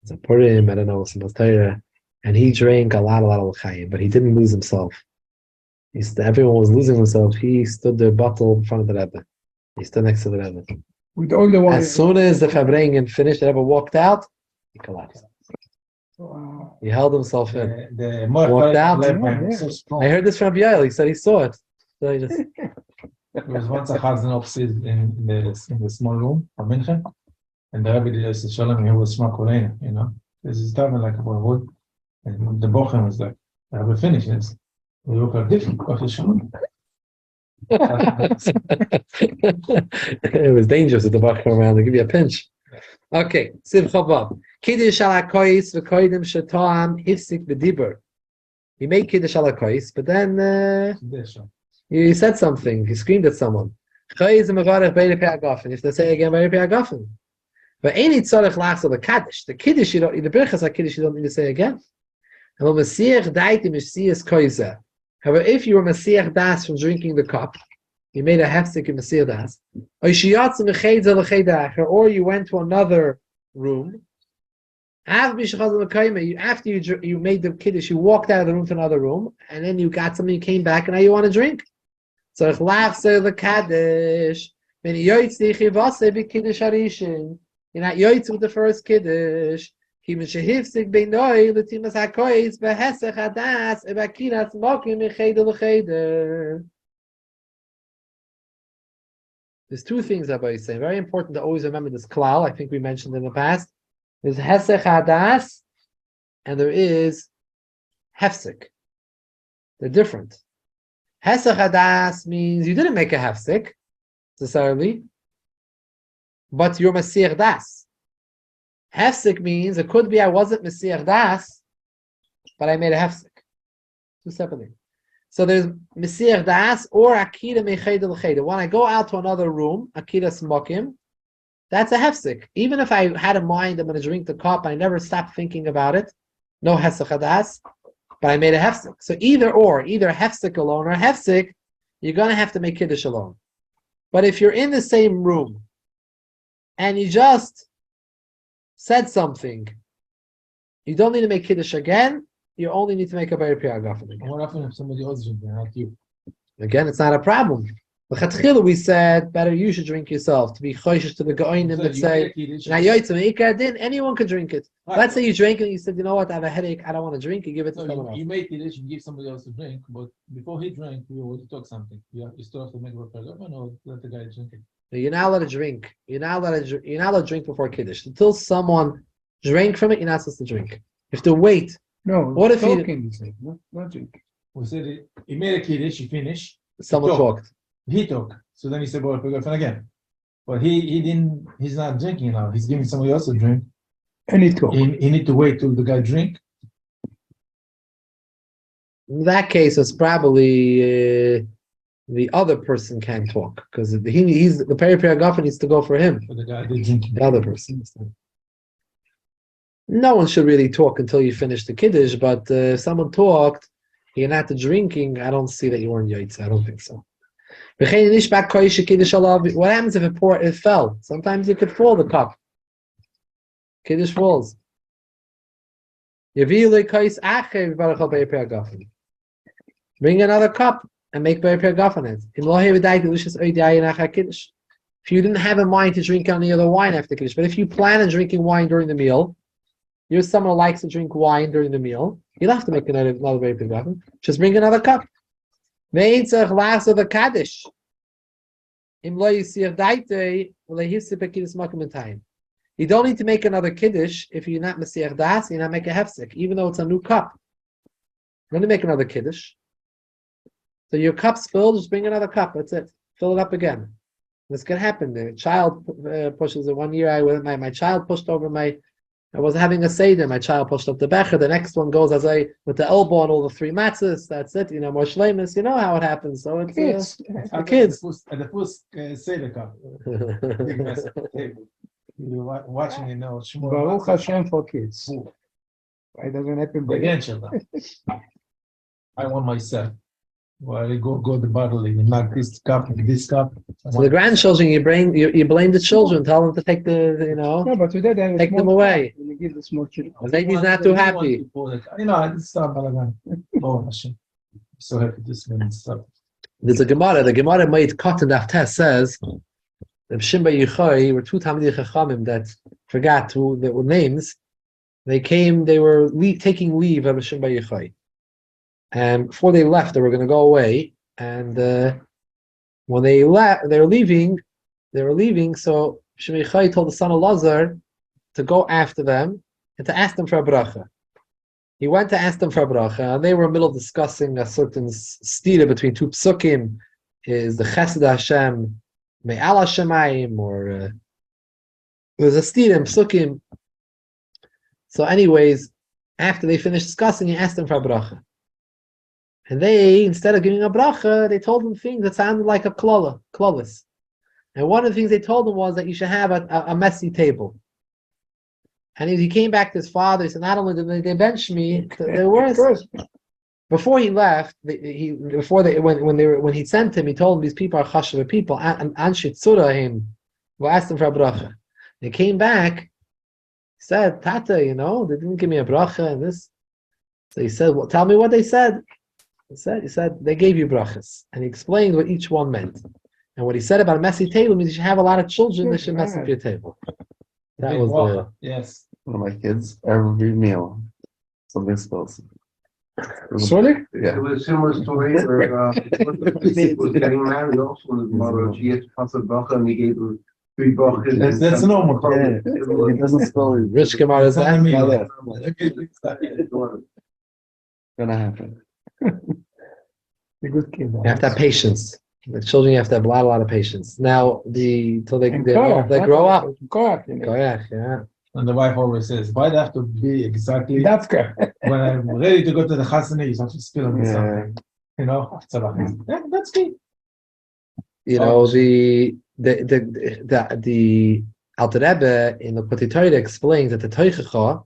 It's a Purim, I don't know, some Torah. And he drank a lot of L'chaim, but he didn't lose himself. Everyone was losing himself. He stood the bottle in front of the Rebbe. He stood next to the Rebbe. With all the As soon as the Fabrengen finished, the Rebbe walked out, he collapsed. Wow. He held himself in. The Walked out. So strong. I heard this from Yael. He said he saw it. So he just. There was once a Chazan upstairs in the small room of München, and the Rebbe used to show him he was Shmakulena, This is talking like a wood, and the Bochen was like, the Rebbe finished this. We look at different questions. It was dangerous with the Bach around. They give you a pinch. Okay, Simcha Vav. Kiddush ala kois v'koidim shetoam hifsik b'dibur. He made Kiddush ala kois, but then he said something. He screamed at someone. If they say again, but any tzarech lachs of the Kaddish, the Kiddush, the Birchas HaKiddush, you don't need to say again. However, if you were Masiach Das from drinking the cup, you made a hefsek in Masiach Das, or you went to another room. After you made the Kiddush, you walked out of the room to another room, and then you got something, you came back, and now you want to drink. So if the Kaddish, you're not yoitz with the first Kiddush. There's two things that I say. Very important to always remember this klal. I think we mentioned in the past. There's hesech hadas, and there is hefsek. They're different. Hesech hadas means you didn't make a hefsek necessarily, but you're Mesiach Das. Hefsek means it could be I wasn't Mesiach Das, but I made a hefsek. Two separate things. So there's Mesiach Das or Akida Mecheda L'Cheda. When I go out to another room, Akida Smokim, that's a hefsek. Even if I had in mind I'm going to drink the cup, I never stopped thinking about it. No hesech hadas, but I made a hefsek. So either hefsek alone or hefsek, you're going to have to make Kiddush alone. But if you're in the same room and you just said something, you don't need to make Kiddush again. You only need to make a Bari Piyagaf again. What happened if somebody else drinking, not you? Again, it's not a problem. L'chatchila we said better you should drink yourself to be choishish to the go'inim that say anyone can drink it. Let's say you drank it and you said, you know what, I have a headache, I don't want to drink it, give it to someone else. You made Kiddush and give somebody else to drink, but before he drank, you already talk something. You still have to make a paragraph or let the guy drink it. You're not allowed to drink. You're not allowed to drink before Kiddush. Until someone drank from it, you're not supposed to drink. You have to wait. No, what if talking, you say, not drinking. We said he made a Kiddush, he finished. Someone talked. He talked. So then he said, well, pick up again. But he didn't, he's not drinking now. He's giving somebody else a drink. And he talk. He need to wait till the guy drink. In that case, it's probably the other person can't talk because he's the Peri Piyagaf needs to go for him. For the guy did drinking. The other person. No one should really talk until you finish the Kiddush, but if someone talked, you're not drinking, I don't see that you weren't Yaitz. I don't think so. What happens if it fell? Sometimes it could fall, the cup. Kiddush falls. Bring another cup and make Bari Piyagaf on it. If you didn't have in mind to drink any other wine after Kiddush, but if you plan on drinking wine during the meal, you're someone who likes to drink wine during the meal, you'll have to make another Bari Piyagaf. Just bring another cup. You don't need to make another Kiddush if you're not Mesiach Das, you're not making a hefsek, even though it's a new cup. You're going to make another Kiddush. So your cup's filled, just bring another cup, that's it. Fill it up again. This can happen. The child pushes it. 1 year, my child pushed over I was having a Seder, my child pushed up the becher, the next one goes with the elbow on all the three matzahs, that's it, more shleimus, you know how it happens, so it's the kids. At the first Seder cup. Big mess at the table. You're watching, Baruch Hashem for kids. Why doesn't happen by I want myself. Well, you go the bottle and you knock this cup. So the grandchildren, you blame the children, tell them to take No, but today they take them away. You give the small children. The lady's not too happy. It's not balagan. Oh, Hashem. So happy this minute stuff. There's a Gemara. The Gemara made cotton after says the Shimba Yichai were two Talmidei Chachamim that forgot who their names. They were taking leave of Shimba Yichai. And before they left, they were going to go away. And when they left, they were leaving. So Shimba Yichai told the son of Lazar to go after them and to ask them for a bracha. He went to ask them for a bracha, and they were in the middle of discussing a certain stira between two psukim. Is the Chesed Hashem Me'al Hashemayim, or there's a stira in psukim. So, anyways, after they finished discussing, he asked them for a bracha. And they, instead of giving a bracha, they told him things that sounded like a klolis. And one of the things they told him was that you should have a messy table. And he came back to his father. He said, "Not only did they bench me, they were." Before he left, when he sent him, he told him these people are chashuv people. And Anshit Surahim, who asked him for a bracha. They came back. He said, "Tata, they didn't give me a bracha and this." So he said, "Well, tell me what they said." He said they gave you brachas, and he explained what each one meant. And what he said about a messy table means you should have a lot of children that should mess up your table. That was yes. One of my kids, every meal, something spills. Sorry? Yeah. It was a similar story where he was getting married also in his mother. She had passed bracha and he gave him 3 brachas. That's normal. Yeah, he doesn't spell it. Rich Gemara is that? Gonna happen. A good kid. You have to have patience. The children, you have to have a lot of patience. Now, till they And grow up. Korach, Koyach, yeah. And the wife always says, why do I have to be exactly That's good. when I'm ready to go to the chasana, you have to spill me Yeah. something. You know, yeah, that's me. You know, the Alter Rebbe in the Kotei Torah explains that the Teichacha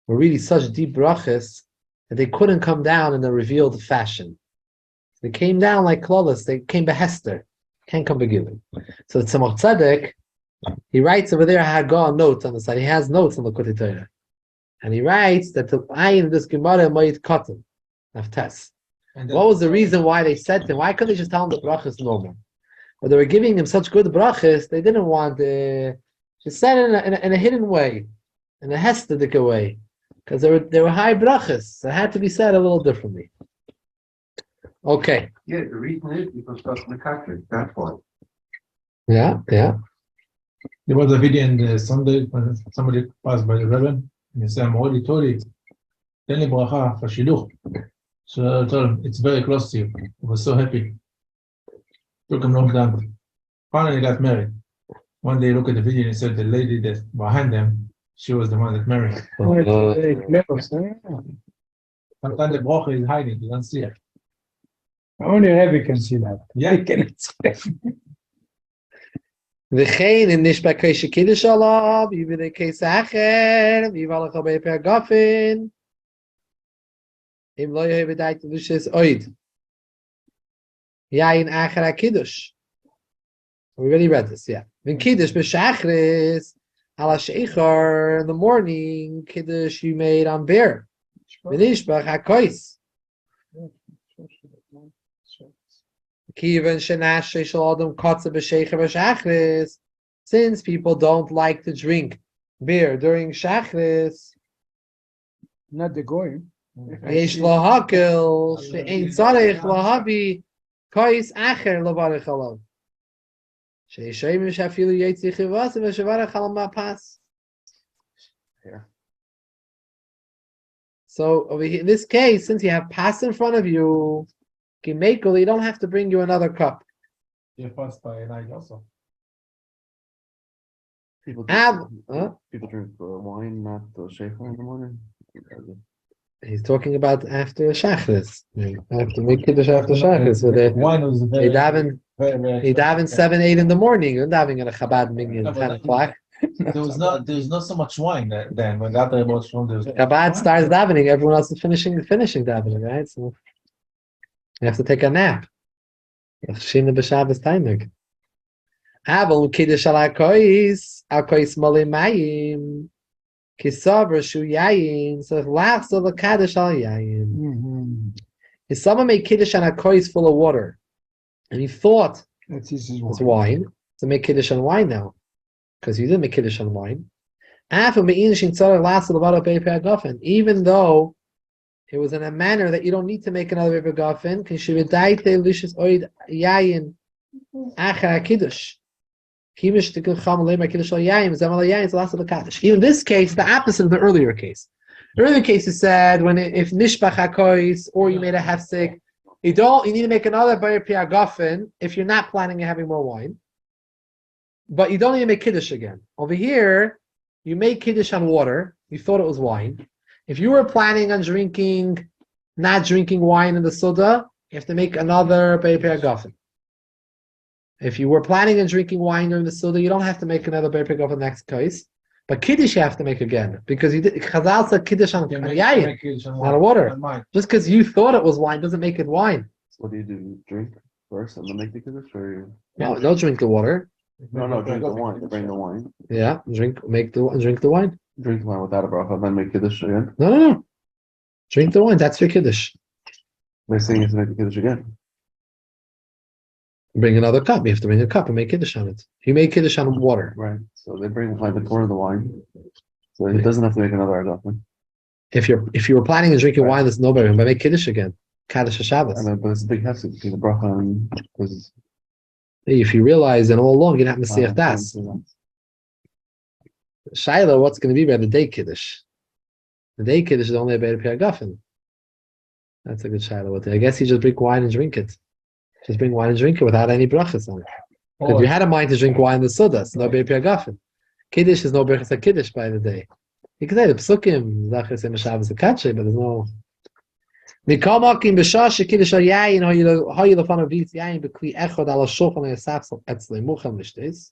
were really such deep brachas that they couldn't come down in a revealed fashion. They came down like Klolos, they came behester, can't come begilin. So the Tzemach Tzedek, he writes over there, Haggah notes on the side, he has notes on the Kotei Torah. And he writes that the ayin of this Gemara might cut him. Naftes. What was the reason why they said to him? Why couldn't they just tell him the brachas normal? But they were giving him such good brachas, they didn't want to said it in a hidden way, in a hestedik way, because they were high brachas. So it had to be said a little differently. Okay. Yeah, the reason is because that's the country. That's why. Yeah. There was a video in the Sunday when somebody passed by the Rebbe and he said, Mori Tori, tell me bracha for Shiluch. So I told him, it's very close to you. He was so happy. Took him long time. Finally he got married. One day he looked at the video and he said the lady that behind them, she was the one that married. Sometimes the bracha is hiding, you don't see it. Only Rebbe can see that. Yeah. I cannot see that. V'chein in nishba keish kiddush alav, yivide keis acher, yivalach al be'per gafin, im lo yehi v'dai kedushes oid. Yain acher ha-kiddush. We already read this, yeah. When kiddush b'shachris, ala sheichar, in the morning, kiddush you made on beer. V'nishbach ha-kois. Since people don't like to drink beer during Shachris, Not the goyim. Yesh lahakel she'ein tzarech lahavi kais acher levarech alav. She'esheim shafilu yetzi chivas v'shevarech al mapas. So over here, in this case, since you have pas in front of you, Kimekel, you don't have to bring you another cup. You're passed by a night also. People Huh? drink wine, not sheikhar in the morning. He's talking about after Shachris. After make Kiddush after Shachris. So they daven 7, 8 in the morning. You're davening at a Chabad minyan at 10 o'clock. There was not so much wine then when that was from the Chabad starts davening, everyone else is finishing davening, right? So you have to take a nap. Shina b'Shabbos timing. Aval Kiddush al Akois Malei Mayim. Kisaver Shu Yayin. So if laughs of the Kaddish al Yayin. If someone made Kiddush on Akois full of water, and he thought it's wine, so make Kiddush on wine now. Because you didn't make Kiddush on wine. Even though it was in a manner that you don't need to make another Rebbe Gafen, even this case, the opposite of the earlier case. The earlier case is said when if Nishbach HaKois or you made a hefsek, you need to make another Bayer Pia Gafen if you're not planning on having more wine. But you don't need to make Kiddush again. Over here, you made Kiddush on water. You thought it was wine. If you were planning on not drinking wine in the Suda, you have to make another Be'er Gafen. If you were planning on drinking wine during the Suda, you don't have to make another Be'er Gafen next case. But Kiddush you have to make again. Because Chazal said Kiddush on yayin, not water. Just because you thought it was wine doesn't make it wine. So what do? You drink first and then make the Kiddush? Or you... No, don't drink the water. No, drink the wine. Bring the wine. Yeah, drink the wine. Drink the wine without a bracha, then make Kiddush again. No. Drink the wine. That's your Kiddush. They're saying is to make the Kiddush again. Bring another cup. You have to bring a cup and make Kiddush on it. You make Kiddush on water. Right. So they bring like the core of the wine. So he doesn't have to make another agafen. If you were planning on drinking wine, there's no better, but make Kiddush again. Kaddish Shabbos. I know, but it's a big hassle between the bracha and because If you realize that all along you're not Messiah Das. Shiloh, what's going to be by the day Kiddush? The day Kiddush is only about a Piragafen. That's a good Shiloh. I guess you just bring wine and drink it. Just bring wine and drink it without any brachas on it. If you had a mind to drink wine, the Sudas, no Beir Piragafen. Kiddush is no Berachas Kiddush by the day. You can say the Psukim, Zachar Sema Shabbos a Katshe, but there's no. Mikamakim b'shash Kiddush al yayin hoyi lefanav v'yitz yayin b'kli echad ala shulchan yasafsel etzlei mucham l'shtes.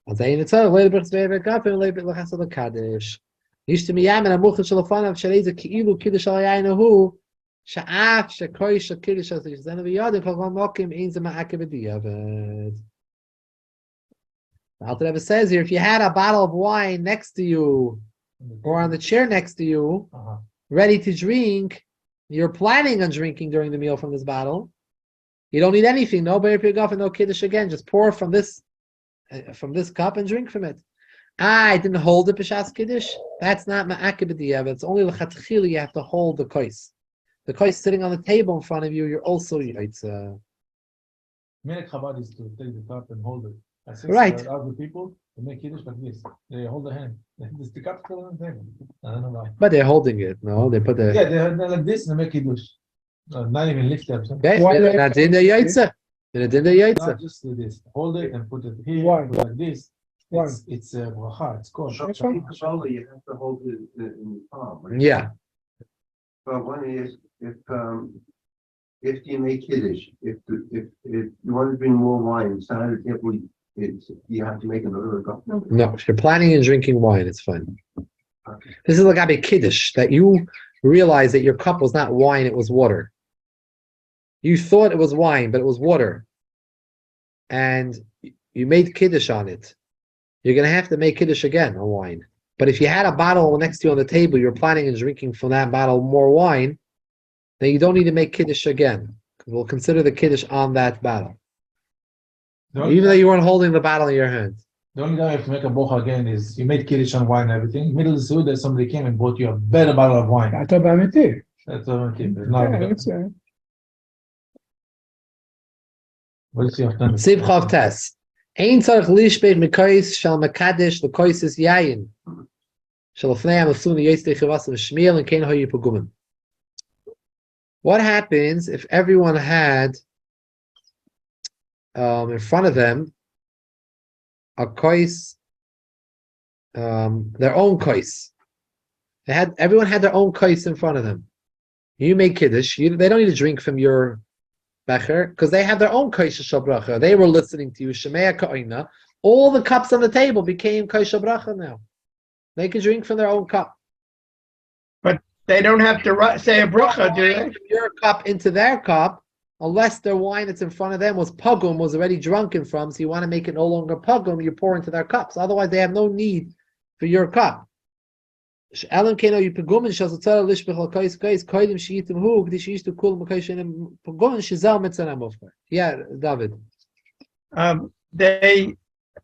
Azayin etzal leil berachas Beir Piragafen leil berachas al Kaddish. Yishtem yamin amucham shalafanav shaleza ki'ilu Kiddush al yayin hu. Sha'af shekoi shekiddush as is then v'yadim kol mokim ein ze ma'akev b'diavad. The Alter Rebbe says here, if you had a bottle of wine next to you or on the chair next to you, ready to drink, you're planning on drinking during the meal from this bottle. You don't need anything. No Beir Piragafen, no Kiddush again. Just pour from this cup and drink from it. I didn't hold it b'shas Kiddush. That's not ma'akev b'diavad. It's only l'chatchila you have to hold the kois. The kois sitting on the table in front of you, you're also yaitza. Minhag Chabad is to take the cup and hold it. I see Right. other people they make Kiddush like this. They hold the hand. The cup still on the table. I don't know why. But they're holding it. No, they put the. Yeah, they're like this and they make Kiddush. Not even lift up. Okay, Why they- not in the yaitza. Not in the yaitza. Not just do this. Hold it and put it here. Why? Put it like this. Why? It's a bracha. It's called. Shachar Kabbalah, you have to hold it in the palm. Right? Yeah. But one is if you make Kiddush, if you want to drink more wine, it's not as if you have to make another cup. No, if you're planning on drinking wine, it's fine. Okay. This is like a Kiddush, that you realize that your cup was not wine, it was water. You thought it was wine, but it was water. And you made Kiddush on it. You're going to have to make Kiddush again on wine. But if you had a bottle next to you on the table, you're planning on drinking from that bottle more wine, then you don't need to make Kiddush again. We'll consider the Kiddush on that bottle. Even though you weren't holding the bottle in your hand. The only time you have to make a bocha again is you made Kiddush on wine and everything. Middle of the Suda, somebody came and bought you a better bottle of wine. I thought about it. That's what I'm keeping. What is your turn? Siv Chav Tes. Ein tzarich lishpech mekais shal mekadesh lekois is yayin. Shal afnei amasun yestei chivas v'shmiel and kein hoyi pugumim. What happens if everyone had in front of them a kois, their own kois? Everyone had their own kois in front of them. You make Kiddush. They don't need to drink from your becher because they have their own kois shel bracha. They were listening to you. Shemea ka'ina. All the cups on the table became kois shel bracha now. They can drink from their own cup. They don't have to say a bracha, do they? From your cup into their cup, unless their wine that's in front of them was pogum, was already drunken from, so you want to make it no longer pogum, you pour into their cups. Otherwise, they have no need for your cup. Yeah, David.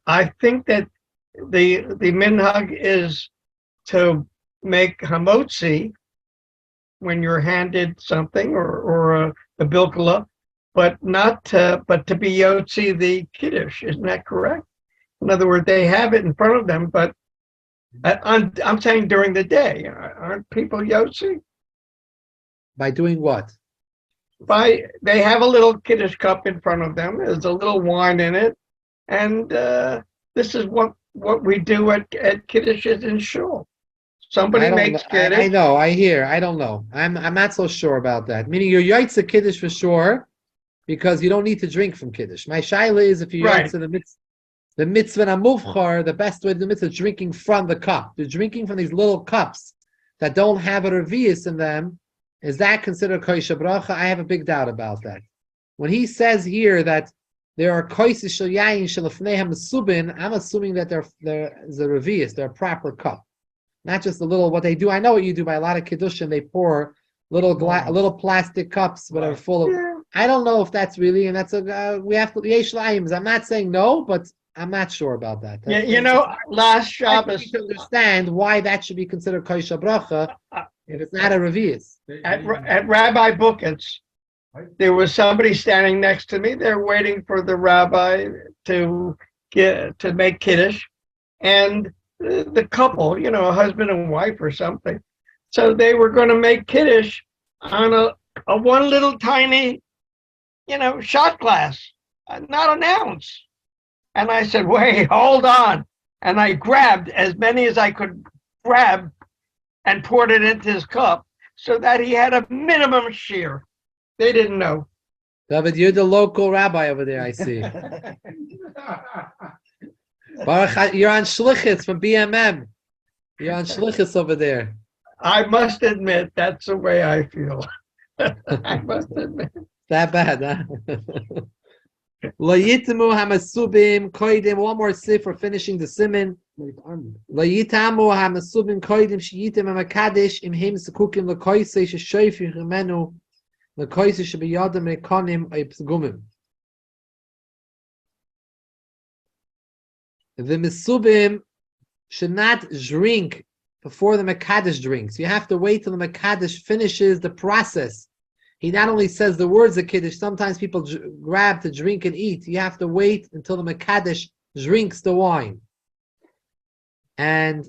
I think that the minhag is to make hamotzi when you're handed something or a bilkala, but to be yotzi the kiddush. Isn't that correct? In other words, they have it in front of them, but I'm saying during the day. Aren't people yotzi? By doing what? They have a little kiddush cup in front of them. There's a little wine in it, and this is what we do at kiddushes in shul. Somebody makes Kiddush. I know, I hear, I don't know. I'm not so sure about that. Meaning you're Yaitza Kiddush for sure, because you don't need to drink from Kiddush. My shaila is if you're Yaitza the mitzvah amuvchar, the best way to do the mitzvah is drinking from the cup. They're drinking from these little cups that don't have a revius in them. Is that considered koisha bracha? I have a big doubt about that. When he says here that there are koises shel yayin shel afneihem subin, I'm assuming that there is a revius, they're a proper cup. Not just a little, what they do, I know what you do by a lot of Kiddushim, they pour little plastic cups, but are full of, I don't know if that's really, and that's we have to, yesh la'ayim. I'm not saying no, but I'm not sure about that. Yeah, you know, last I Shabbos need to understand why that should be considered kosher bracha if it's not a revius. at Rabbi Buckett's, there was somebody standing next to me. They're waiting for the rabbi to make Kiddush, and the couple, you know, a husband and wife or something. So they were going to make Kiddush on a one little tiny, you know, shot glass, not an ounce. And I said, wait, hold on. And I grabbed as many as I could grab and poured it into his cup so that he had a minimum share. They didn't know. David, you're the local rabbi over there, I see. Baruch, you're on Shlichus from BMM. You're on Shlichus over there. I must admit, that's the way I feel. I must admit. That bad, huh? Lo yitamu hamasubim koidim. One more sif for finishing the siman. Lo yitamu hamasubim koidim sheyitim hamakadesh im him sekukim lekoisei sheshoyfim chemenu lekoisei shebiyadam mekonim oipsgumim. The misubim should not drink before the makadesh drinks. You have to wait till the makadesh finishes the process. He not only says the words of Kiddush, sometimes people grab to drink and eat. You have to wait until the Mekadesh drinks the wine. And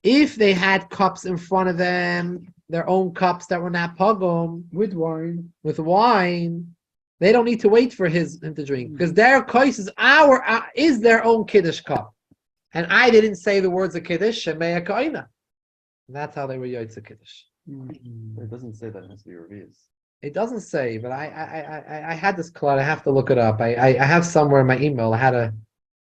if they had cups in front of them, their own cups that were not pogum, With wine. they don't need to wait for him to drink, because their kos is their own Kiddush cup. And I didn't say the words of Kiddush, Shemaya Ka'ina. That's how they were Yotze Kiddush. It doesn't say that it has to be reviews. It doesn't say, but I had this cloud. I have to look it up. I have somewhere in my email. I had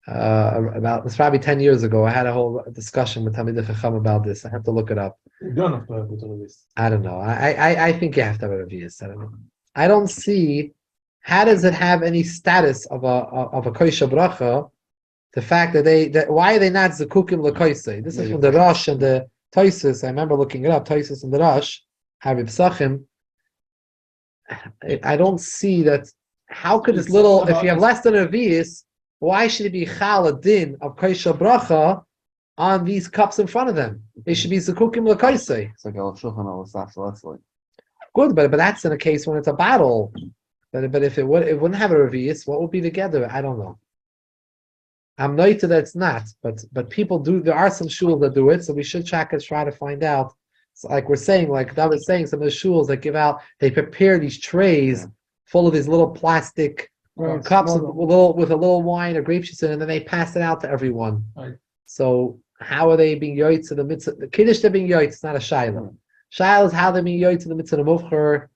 about, it's probably 10 years ago, I had a whole discussion with Talmidei Chacham about this. I have to look it up. You don't have to have it on this. I don't know. I think you have to have a reviews. I don't know. I don't see, how does it have any status of a kosher bracha? The fact that why are they not zekukim lekoisei? This is from the Rosh and the Toisus. I remember looking it up. Toisus and the Rosh, Harib Psachim. I don't see that. How could this little? If you have less than a revius, why should it be chal a din of kosher bracha on these cups in front of them? They should be zekukim lekoisei. It's like a shulchan al-asaf, so that's like. Good, but that's in a case when it's a bottle. But if it wouldn't have a revius, what would be together? I don't know. I'm not that it's not, but people do. There are some shuls that do it, so we should try to find out. So like we're saying, like David was saying, some of the shuls that give out, they prepare these trays full of these little plastic cups with a little wine or grape juice in, and then they pass it out to everyone. Right. So how are they being yoyt to the mitzvah? The Kiddush they're being yoyt. It's not a shayla. Shayla is how they're being yoyt to the mitzvah muvcher.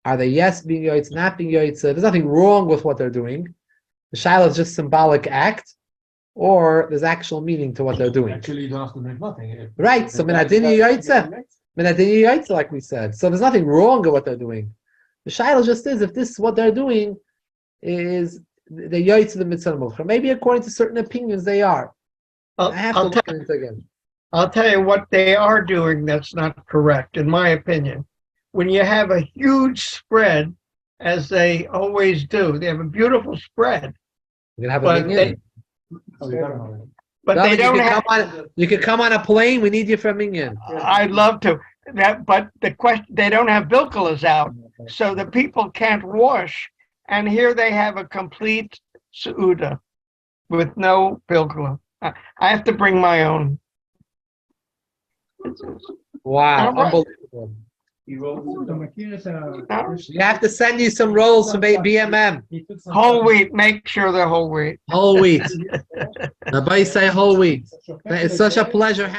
Are they yes being yoyt, not being yoyt? There's nothing wrong with what they're doing. The shayla is just symbolic act. Or there's actual meaning to what they're doing. Actually, you don't have to drink nothing. Right. So minadini yaitza, like we said. So there's nothing wrong with what they're doing. The shayla just is, if this what they're doing is the yaitza the mitzvah muvcher. Maybe according to certain opinions they are. I have to look into it again. I'll tell you what they are doing that's not correct, in my opinion. When you have a huge spread, as they always do, they have a beautiful spread. You're gonna have a minyan. But David, they don't have. You can come on a plane. We need you for a minyan. I'd love to. But the question, they don't have bilkulas out, so the people can't wash. And here they have a complete seuda with no bilkula. I have to bring my own. Wow, unbelievable. You have to send you some rolls from BMM. Whole wheat. Make sure they're whole wheat. Whole wheat. Nobody say whole wheat. It's such a pleasure having